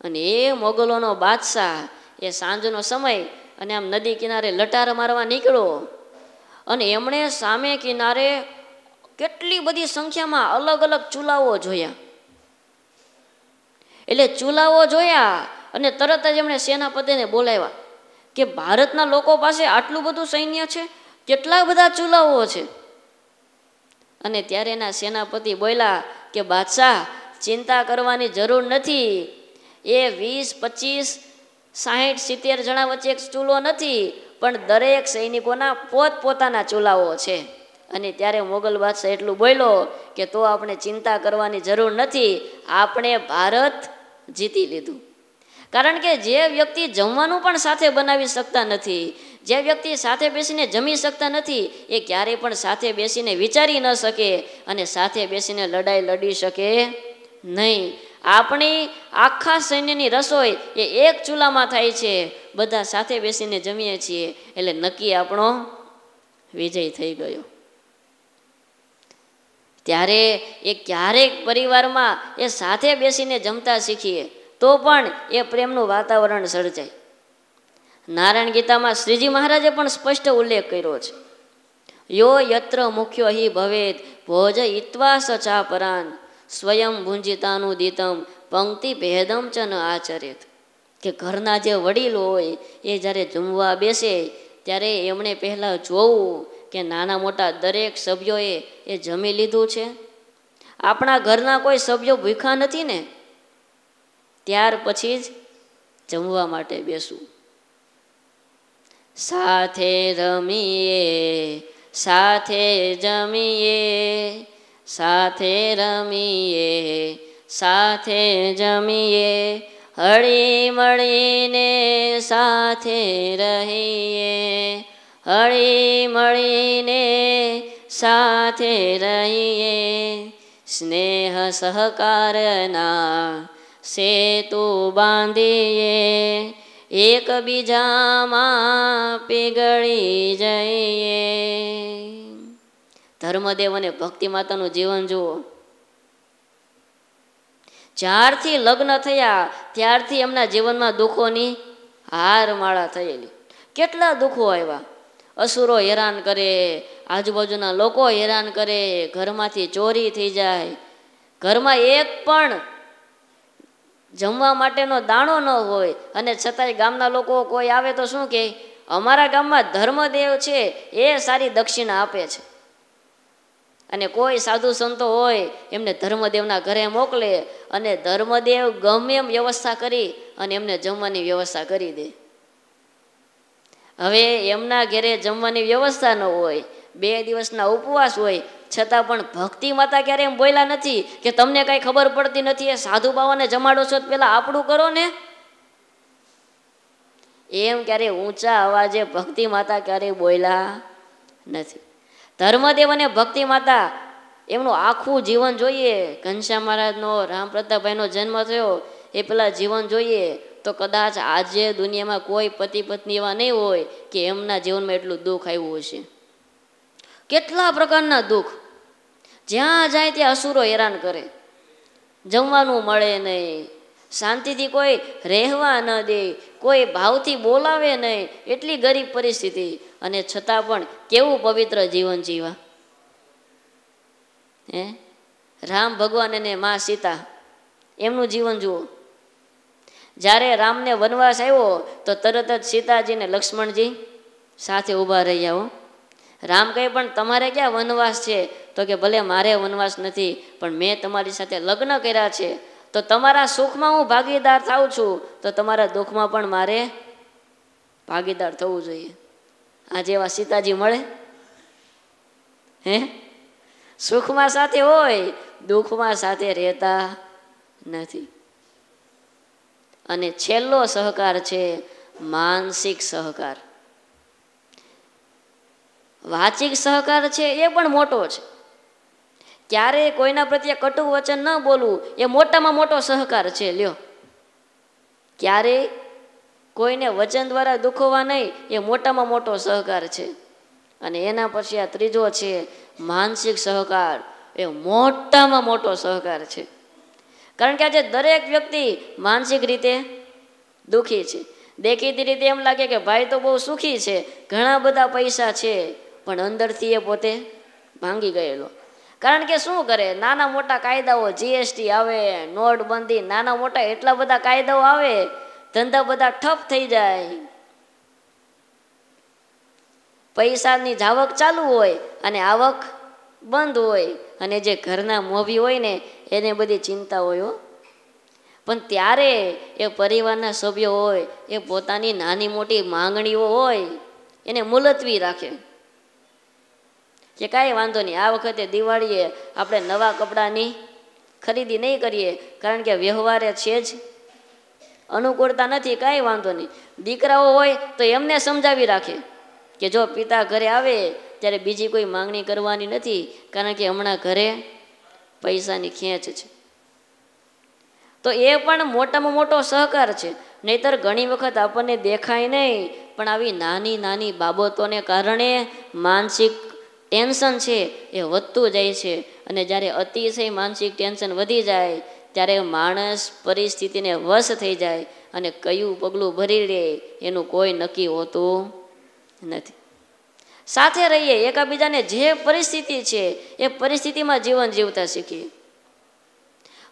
અને એ મોગલોનો બાદશાહ એ સાંજનો સમય અને આમ નદી કિનારે લટાર મારવા નીકળ્યો. અને એમણે સામે કિનારે કેટલી બધી સંખ્યામાં અલગ અલગ ચૂલાઓ જોયા. એટલે ચૂલાઓ જોયા અને તરત જ એમણે સેનાપતિને બોલાવ્યા કે ભારતના લોકો પાસે આટલું બધું સૈન્ય છે, કેટલા બધા ચૂલાઓ છે. અને ત્યારે એના સેનાપતિ બોલ્યા કે બાદશાહ, ચિંતા કરવાની જરૂર નથી. એ 20, 25, 60, 70 જણા વચ્ચે એક ચૂલો નથી, પણ દરેક સૈનિકોના પોતપોતાના ચૂલાઓ છે. અને ત્યારે મોગલ બાદશાહ એટલું બોલ્યો કે તો આપણે ચિંતા કરવાની જરૂર નથી, આપણે ભારત જીતી લીધું. કારણ કે જે વ્યક્તિ જમવાનું પણ સાથે બનાવી શકતા નથી, જે વ્યક્તિ સાથે બેસીને જમી શકતા નથી, એ ક્યારેય પણ સાથે બેસીને વિચારી ન શકે અને સાથે બેસીને લડાઈ લડી શકે નહીં. આપણી આખા સૈન્યની રસોઈ એ એક ચૂલામાં થાય છે, બધા સાથે બેસીને જમીએ છીએ, એટલે નક્કી આપણો વિજય થઈ ગયો. ત્યારે એ ક્યારેક પરિવારમાં એ સાથે બેસીને જમતા શીખીએ તો પણ એ પ્રેમનું વાતાવરણ સર્જાય. નારાયણ ગીતામાં શ્રીજી મહારાજે પણ સ્પષ્ટ ઉલ્લેખ કર્યો છે. યો યત્ર મુખ્યો હિ ભવેત ભોજ ઈત્વા સચા પરાન સ્વયં ભુંજિતાનું દીતમ પંક્તિ ભેદમ ચ ન આચરેત. કે ઘરના જે વડીલ હોય એ જ્યારે જમવા બેસે ત્યારે એમણે પહેલાં જોવું કે નાના મોટા દરેક સભ્યોએ એ જમી લીધું છે. આપણા ઘરના કોઈ સભ્યો ભૂખ્યા નથી ને, ત્યાર પછી જ જમવા માટે બેસવું. સાથે રમીએ, સાથે જમીએ, સાથે રમીએ, સાથે જમીએ, હળી મળીને સાથે રહીએ, હળી મળીને સાથે રહીએ, સ્નેહ સહકારના સેતુ બાંધીએ, એકબીજામાં પીગળી જઈએ. ધર્મદેવ અને ભક્તિ માતાનું જીવન જુઓ. જ્યારથી લગ્ન થયા ત્યારથી એમના જીવનમાં દુઃખોની હારમાળા થયેલી. કેટલા દુઃખો આવ્યા. અસુરો હેરાન કરે, આજુબાજુના લોકો હેરાન કરે, ઘરમાંથી ચોરી થઈ જાય, ઘરમાં એક પણ જમવા માટેનો દાણો ન હોય, અને છતાંય ગામના લોકો કોઈ આવે તો શું કહે, અમારા ગામમાં ધર્મદેવ છે એ સારી દક્ષિણા આપે છે. અને કોઈ સાધુ સંતો હોય એમને ધર્મદેવના ઘરે મોકલે અને ધર્મદેવ ગમે એમ વ્યવસ્થા કરી અને એમને જમવાની વ્યવસ્થા કરી દે. હવે એમના ઘરે જમવાની વ્યવસ્થા ન હોય, 2 દિવસના ઉપવાસ હોય, છતાં પણ ભક્તિ માતા ક્યારે એમ બોલ્યા નથી કે તમને કાંઈ ખબર પડતી નથી, એ સાધુ બાવાને જમાડો છો પેલા આપણું કરો ને. એમ ક્યારે ઊંચા અવાજે ભક્તિ માતા ક્યારેય બોલ્યા નથી. ધર્મદેવ અને ભક્તિ માતા એમનું આખું જીવન જોઈએ. ઘનશ્યામ મહારાજનો, રામ પ્રતાપભાઈનો જન્મ થયો એ પેલા જીવન જોઈએ તો કદાચ આજે દુનિયામાં કોઈ પતિ પત્ની એવા નહીં હોય કે એમના જીવનમાં એટલું દુઃખ આવ્યું હશે. કેટલા પ્રકારના દુઃખ, જ્યાં જાય ત્યાં અસુરો હેરાન કરે, જમવાનું મળે નહીં, શાંતિથી કોઈ રહેવા ન દે, કોઈ ભાવથી બોલાવે નહીં, એટલી ગરીબ પરિસ્થિતિ, અને છતાં પણ કેવું પવિત્ર જીવન જીવા. રામ ભગવાન અને મા સીતા એમનું જીવન જુઓ. જ્યારે રામને વનવાસ આવ્યો તો તરત જ સીતાજીને લક્ષ્મણજી સાથે ઊભા રહ્યા હો. રામ કહે પણ તમારે ક્યાં વનવાસ છે? તો કે ભલે મારે વનવાસ નથી, પણ મેં તમારી સાથે લગ્ન કર્યા છે, તો તમારા સુખમાં હું ભાગીદાર થાઉં છું, તો તમારા દુઃખમાં પણ મારે ભાગીદાર થવું જોઈએ. આજે એવા સીતાજી મળે? સુખમાં સાથે હોય, દુઃખમાં સાથે રહેતા નથી. અને છેલ્લો સહકાર છે માનસિક સહકાર. વાચિક સહકાર છે એ પણ મોટો છે. ક્યારેય કોઈના પ્રત્યે કટુ વચન ન બોલવું એ મોટામાં મોટો સહકાર છે. લ્યો, ક્યારેય કોઈને વચન દ્વારા દુખવા નહીં એ મોટામાં મોટો સહકાર છે. અને એના પછી આ ત્રીજો છે માનસિક સહકાર. એ મોટામાં મોટો સહકાર છે. કારણ કે આજે દરેક વ્યક્તિ માનસિક રીતે દુઃખી છે. દેખીતી રીતે એમ લાગે કે ભાઈ તો બહુ સુખી છે, ઘણા બધા પૈસા છે, પણ અંદરથી એ પોતે ભાંગી ગયેલો. કારણ કે શું કરે, નાના મોટા કાયદાઓ, જીએસટી આવે, નોટબંધી, નાના મોટા એટલા બધા કાયદાઓ આવે, ધંધા બધા ઠપ થઈ જાય. પૈસાની જાવક ચાલુ હોય અને આવક બંધ હોય, અને જે ઘરના મોભી હોય ને એને બધી ચિંતા હોય. પણ ત્યારે એ પરિવારના સભ્યો હોય એ પોતાની નાની મોટી માંગણીઓ હોય એને મુલતવી રાખે કે કાંઈ વાંધો નહીં, આ વખતે દિવાળીએ આપણે નવા કપડાની ખરીદી નહીં કરીએ, કારણ કે વ્યવહારે છે જ અનુકૂળતા નથી, કાંઈ વાંધો નહીં. દીકરાઓ હોય તો એમને સમજાવી રાખે કે જો પિતા ઘરે આવે ત્યારે બીજી કોઈ માંગણી કરવાની નથી, કારણ કે હમણાં ઘરે પૈસાની ખેંચ છે. તો એ પણ મોટામાં મોટો સહકાર છે. નહીતર ઘણી વખત આપણને દેખાય નહીં, પણ આવી નાની નાની બાબતોને કારણે માનસિક ટેન્શન છે એ વધતું જાય છે. અને જ્યારે અતિશય માનસિક ટેન્શન વધી જાય ત્યારે માણસ પરિસ્થિતિને વશ થઈ જાય અને કયું પગલું ભરી લે એનું કોઈ નક્કી હોતું નથી. સાથે રહીએ, એકાબીજાને જે પરિસ્થિતિ છે એ પરિસ્થિતિમાં જીવન જીવતા શીખીએ.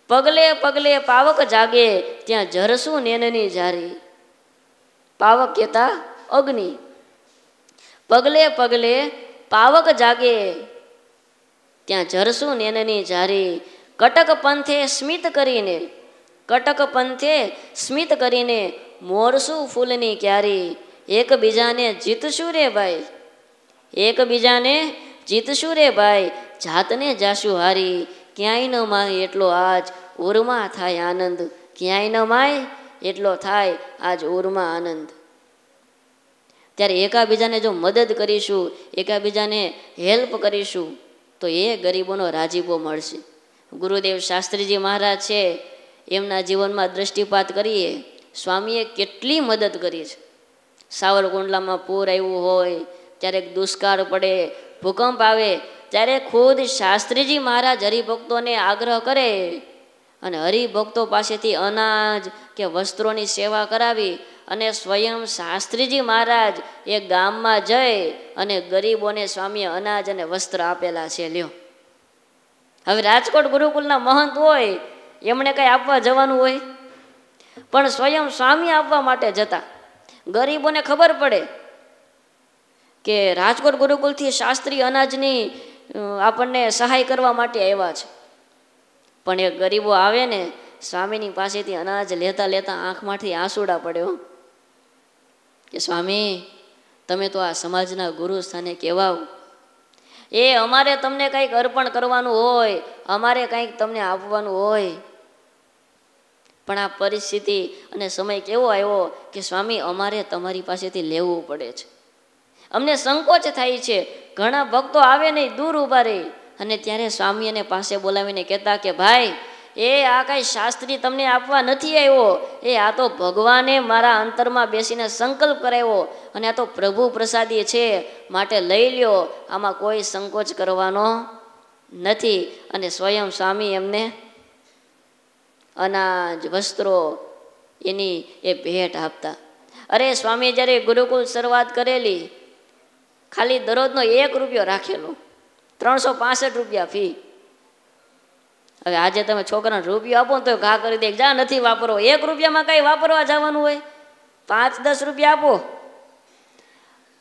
પગલે પગલે પાવક જાગે ત્યાં ઝરસું નેનની જારી. પાવક કહેતા અગ્નિ. પગલે પગલે પાવક જાગે ત્યાં ઝરસું નેનની જારી. કટક પંથે સ્મિત કરીને, કટક પંથે સ્મિત કરીને મોરસું ફૂલની ક્યારી. એકબીજાને જીતશું રે ભાઈ, એકબીજાને જીતશું રે ભાઈ, જાતને જાશું હારી. ક્યાંય ન માય એટલો આજ ઉરમાં થાય આનંદ, ક્યાંય ન માય એટલો થાય આજ ઉરમાં આનંદ. ત્યારે એકાબીજાને જો મદદ કરીશું, એકાબીજાને હેલ્પ કરીશું તો એ ગરીબોનો રાજીપો મળશે. ગુરુદેવ શાસ્ત્રીજી મહારાજ છે, એમના જીવનમાં દ્રષ્ટિપાત કરીએ, સ્વામીએ કેટલી મદદ કરી છે. સાવરકુંડલામાં પૂર આવ્યું હોય, ક્યારેક દુષ્કાળ પડે, ભૂકંપ આવે, ત્યારે ખુદ શાસ્ત્રીજી મહારાજ હરિભક્તોને આગ્રહ કરે અને હરિભક્તો પાસેથી અનાજ કે વસ્ત્રોની સેવા કરાવી અને સ્વયં શાસ્ત્રીજી મહારાજ એ ગામમાં જઈ અને ગરીબોને સ્વામીએ અનાજ અને વસ્ત્ર આપેલા છે. લ્યો, હવે રાજકોટ ગુરુકુલના મહંત હોય, એમણે કંઈ આપવા જવાનું હોય, પણ સ્વયં સ્વામી આપવા માટે જતા. ગરીબોને ખબર પડે કે રાજકોટ ગુરુકુલથી શાસ્ત્રી અનાજની આપણને સહાય કરવા માટે આવ્યા છે, પણ એ ગરીબો આવે ને સ્વામીની પાસેથી અનાજ લેતા લેતા આંખમાંથી આંસુડા પડ્યો કે સ્વામી, તમે તો આ સમાજના ગુરુ સ્થાને કહેવાઓ, એ અમારે તમને કંઈક અર્પણ કરવાનું હોય, અમારે કંઈક તમને આપવાનું હોય, પણ આ પરિસ્થિતિ અને સમય કેવો આવ્યો કે સ્વામી અમારે તમારી પાસેથી લેવું પડે છે, અમને સંકોચ થાય છે. ઘણા ભક્તો આવે નહીં, દૂર ઊભા રહી, અને ત્યારે સ્વામી એને પાસે બોલાવીને કહેતા કે ભાઈ, એ આ કાંઈ શાસ્ત્રી તમને આપવા નથી આવ્યો, એ આ તો ભગવાને મારા અંતરમાં બેસીને સંકલ્પ કરાવ્યો અને આ તો પ્રભુ પ્રસાદી છે, માટે લઈ લ્યો, આમાં કોઈ સંકોચ કરવાનો નથી. અને સ્વયં સ્વામી એમને અનાજ વસ્ત્રો એની એ ભેટ આપતા. અરે સ્વામી જ્યારે ગુરુકુળ શરૂઆત કરેલી, ખાલી દરરોજનો 1 રૂપિયો રાખેલો, 365 રૂપિયા ફી. હવે આજે તમે છોકરાને રૂપિયો આપો તો ઘા કરી દે, જા નથી વાપરવો. 1 રૂપિયામાં કઈ વાપરવા જવાનું હોય? 5-10 રૂપિયા આપો.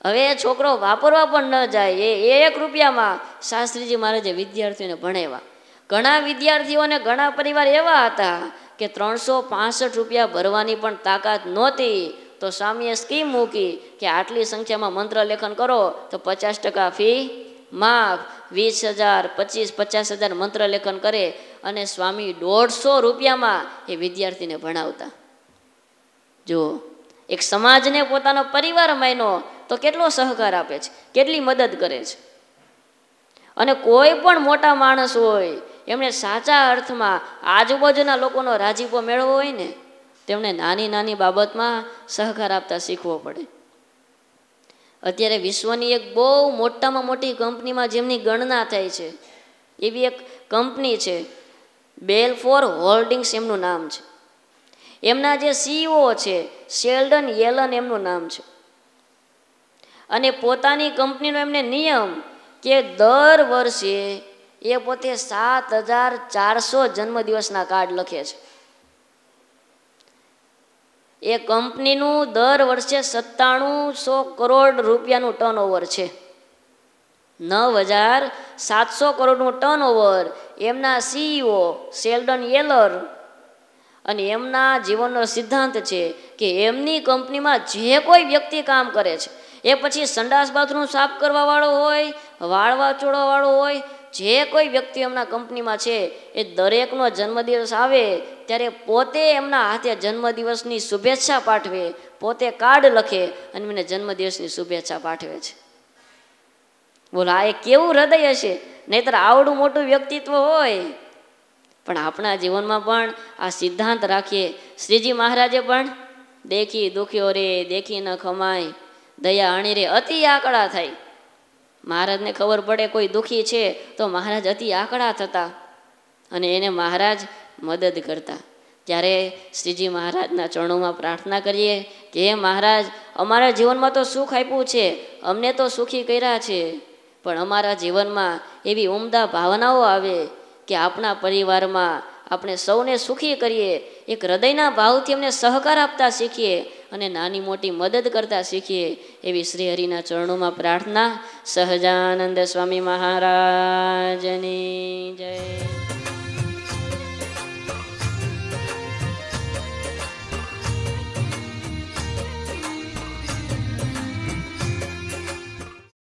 હવે છોકરો વાપરવા પણ ન જાય, એ 1 રૂપિયામાં શાસ્ત્રીજી મહારાજે વિદ્યાર્થીઓને ભણાવ્યા. ઘણા વિદ્યાર્થીઓને ઘણા પરિવાર એવા હતા કે 365 રૂપિયા ભરવાની પણ તાકાત નહોતી, તો સ્વામીએ સ્કીમ મૂકી કે આટલી સંખ્યામાં મંત્ર લેખન કરો તો 50% ફી માફ. 20,000, 25,000, 50,000 મંત્ર લેખન કરે અને સ્વામી 150 રૂપિયામાં એ વિદ્યાર્થીને ભણાવતા. જો એક સમાજને પોતાનો પરિવાર માન્યો તો કેટલો સહકાર આપે છે, કેટલી મદદ કરે છે. અને કોઈ પણ મોટા માણસ હોય, એમણે સાચા અર્થમાં આજુબાજુના લોકોનો રાજીપો મેળવવો હોય ને, તેમણે નાની નાની બાબતમાં સહકાર આપતા શીખવો પડે. અત્યારે વિશ્વની એક બહુ મોટામાં મોટી કંપનીમાં જેમની ગણના થાય છે, એવી એક કંપની છે, બેલફોર હોલ્ડિંગ્સ એમનું નામ છે. એમના જે CEO છે શેલ્ડન યેલન એમનું નામ છે. અને પોતાની કંપનીનો એમને નિયમ કે દર વર્ષે એ પોતે 7,400 જન્મદિવસના કાર્ડ લખે છે. એ કંપનીનું દર વર્ષે 9700 કરોડ રૂપિયાનું ટર્નઓવર છે. 9,700 કરોડનું ટર્નઓવર. એમના CEO શેલ્ડન યેલર, અને એમના જીવનનો સિદ્ધાંત છે કે એમની કંપનીમાં જે કોઈ વ્યક્તિ કામ કરે છે, એ પછી સંડાસ બાથરૂમ સાફ કરવા વાળો હોય, વાળ વાચોડવા વાળો હોય, જે કોઈ વ્યક્તિ એમના કંપનીમાં છે, એ દરેકનો જન્મદિવસ આવે ત્યારે પોતે એમના હાથે જન્મદિવસની શુભેચ્છા પાઠવે, પોતે કાર્ડ લખે અને મને જન્મદિવસની શુભેચ્છા પાઠવે છે. બોલો, આ એ કેવું હૃદય હશે! નહીતર આવડું મોટું વ્યક્તિત્વ હોય, પણ આપણા જીવનમાં પણ આ સિદ્ધાંત રાખીએ. શ્રીજી મહારાજે પણ દેખી દુખ્યો રે, દેખી ન ખમાય, દયા અણી રે, અતિ આકડા થાય. મહારાજને ખબર પડે કોઈ દુઃખી છે તો મહારાજ અતિ આકડા થતા અને એને મહારાજ મદદ કરતા. ત્યારે શ્રીજી મહારાજના ચરણોમાં પ્રાર્થના કરીએ કે હે મહારાજ, અમારા જીવનમાં તો સુખ આપ્યું છે, અમને તો સુખી કર્યા છે, પણ અમારા જીવનમાં એવી ઉમદા ભાવનાઓ આવે કે આપણા પરિવારમાં આપણે સૌને સુખી કરીએ, એક હૃદયના ભાવથી અમને સહકાર આપતા શીખીએ અને નાની મોટી મદદ કરતા શીખીએ. એવી શ્રી હરિના ચરણોમાં પ્રાર્થના. સહજાનંદ સ્વામી મહારાજની જય.